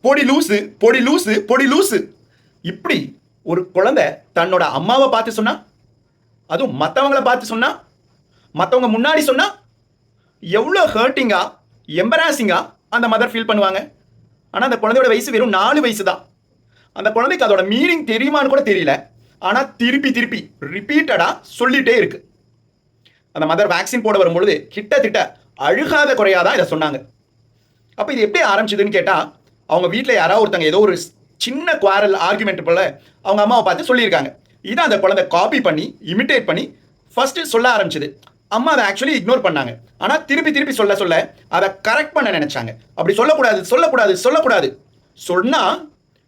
பொடி லூசு பொடி லூசு பொடி லூசு. இப்படி ஒரு குழந்தை தன்னோட அம்மாவை பார்த்து சொன்னா, அதுவும் மற்றவங்களை பார்த்து சொன்னா, மற்றவங்க முன்னாடி சொன்னா எவ்வளோ ஹர்ட்டிங்கா எம்பராசிங்கா அந்த மதர் ஃபீல் பண்ணுவாங்க. ஆனால் அந்த குழந்தையோட வயசு வெறும் 4 வயசு தான். அந்த குழந்தைக்கு அதோட மீனிங் தெரியுமான்னு கூட தெரியல. ஆனால் திருப்பி திருப்பி ரிப்பீட்டடாக சொல்லிட்டே இருக்கு. அந்த மதர் வேக்சின் போட வரும்பொழுது கிட்டத்தட்ட அழுகாத குறையாதான் இதை சொன்னாங்க. அப்போ இது எப்படி ஆரம்பிச்சதுன்னு கேட்டால், அவங்க வீட்டில் யாராவது ஒருத்தங்க ஏதோ ஒரு சின்ன குவாரல் ஆர்குமெண்ட் போல அவங்க அம்மாவை பார்த்து சொல்லியிருக்காங்க. இதை அந்த குழந்தை காப்பி பண்ணி இமிட்டேட் பண்ணி ஃபர்ஸ்ட் சொல்ல ஆரம்பிச்சது. அம்மா அதை ஆக்சுவலி இக்னோர் பண்ணாங்க. ஆனால் திருப்பி திருப்பி சொல்ல சொல்ல அதை கரெக்ட் பண்ண நினைச்சாங்க. அப்படி சொல்லக்கூடாது சொல்லக்கூடாது சொல்லக்கூடாது சொன்னா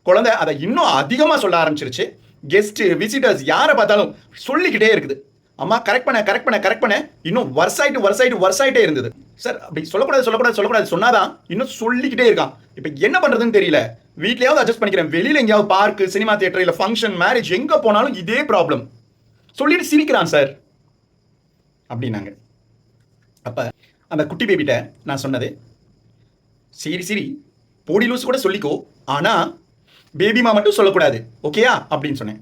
குழந்தை அதை இன்னும் அதிகமாக சொல்ல ஆரம்பிச்சிருச்சு. கெஸ்ட் விசிட்டர்ஸ் யாரை பார்த்தாலும் சொல்லிக்கிட்டே இருக்குது. அம்மா கரெக்ட் பண்ண கரெக்ட் பண்ண கரெக்ட் பண்ண இன்னும் வருஷாயிட்டே இருந்தது. சார் அப்படி சொல்லக்கூடாது சொல்லக்கூடாது சொல்லக்கூடாது சொன்னாதான் இன்னும் சொல்லிக்கிட்டே இருக்கான். இப்போ என்ன பண்றதுன்னு தெரியல. வீட்லயாவது அட்ஜஸ்ட் பண்ணிக்கிறேன், வெளியில எங்கேயாவது பார்க்கு, சினிமா தியேட்டர், இல்லை ஃபங்க்ஷன், மேரேஜ் எங்க போனாலும் இதே ப்ராப்ளம். சொல்லிட்டு சிரிக்கிறான் சார் அப்படின்னாங்க. அப்ப அந்த குட்டி பேபிட்ட நான் சொன்னது, சரி சரி போடி லூஸ் கூட சொல்லிக்கோ, ஆனா பேபிமா மட்டும் சொல்லக்கூடாது, ஓகேயா அப்படின்னு சொன்னேன்.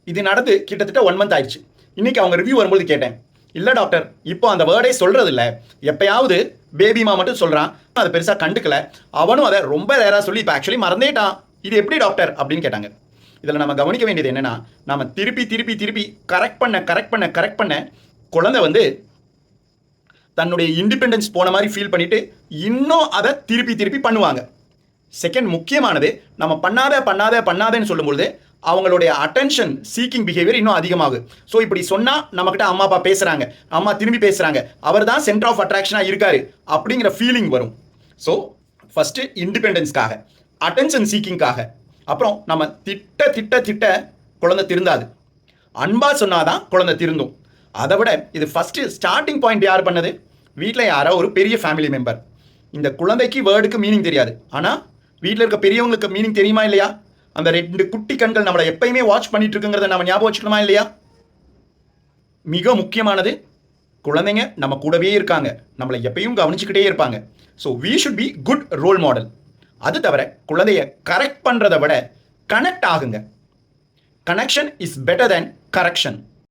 இது நடந்து கிட்டத்தட்ட 1 month ஆயிடுச்சு. இன்னைக்கு அவங்க ரிவ்யூ வரும்போது கேட்டேன், இல்லை டாக்டர் இப்போ அந்த வேர்டே சொல்றது இல்லை, எப்பயாவது பேபிமா மட்டும் சொல்றான், அதை பெருசாக கண்டுக்கல, அவனும் அதை ரொம்ப ரேராக சொல்லி இப்போ ஆக்சுவலி மறந்தேட்டான், இது எப்படி டாக்டர் அப்படின்னு கேட்டாங்க. இதில் நம்ம கவனிக்க வேண்டியது என்னன்னா, நம்ம திருப்பி திருப்பி திருப்பி கரெக்ட் பண்ண குழந்தை வந்து தன்னுடைய இண்டிபெண்டன்ஸ் போன மாதிரி ஃபீல் பண்ணிட்டு இன்னும் அதை திருப்பி திருப்பி பண்ணுவாங்க. செகண்ட் முக்கியமானது, நம்ம பண்ணாதேன்னு சொல்லும்பொழுது அவங்களுடைய அட்டென்ஷன் சீக்கிங் பிஹேவியர் இன்னும் அதிகமாகும். ஸோ இப்படி சொன்னால் நம்மக்கிட்ட அம்மா அப்பா பேசுகிறாங்க, அம்மா திரும்பி பேசுகிறாங்க, அவர் தான் சென்டர் ஆஃப் அட்ராக்ஷனாக இருக்காரு அப்படிங்கிற ஃபீலிங் வரும். ஸோ ஃபஸ்ட்டு இண்டிபெண்டன்ஸ்க்காக, அட்டென்ஷன் சீக்கிங்காக, அப்புறம் நம்ம திட்ட குழந்தை திருந்தாது. அன்பாக சொன்னாதான் குழந்தை திருந்தும். அதை விட இது ஃபஸ்ட்டு ஸ்டார்டிங் பாயிண்ட் யார் பண்ணது? வீட்டில் யாரோ ஒரு பெரிய ஃபேமிலி மெம்பர். இந்த குழந்தைக்கு வேர்டுக்கு மீனிங் தெரியாது, ஆனால் வீட்டில் இருக்க பெரியவங்களுக்கு மீனிங் தெரியுமா இல்லையா? அந்த 2 குட்டி கண்கள் நம்மளை எப்பயுமே வாட்ச் பண்ணிட்டு இருக்குங்கிறத நம்ம ஞாபகம் வச்சுக்கணுமா இல்லையா? மிக முக்கியமானது, குழந்தைங்க நம்ம கூடவே இருக்காங்க, நம்மளை எப்பயும் கவனிச்சுக்கிட்டே இருப்பாங்க. So we should be good role model. அது தவிர குழந்தைய கரெக்ட் பண்ணுறதை விட கனெக்ட் ஆகுங்க. Connection is better than correction.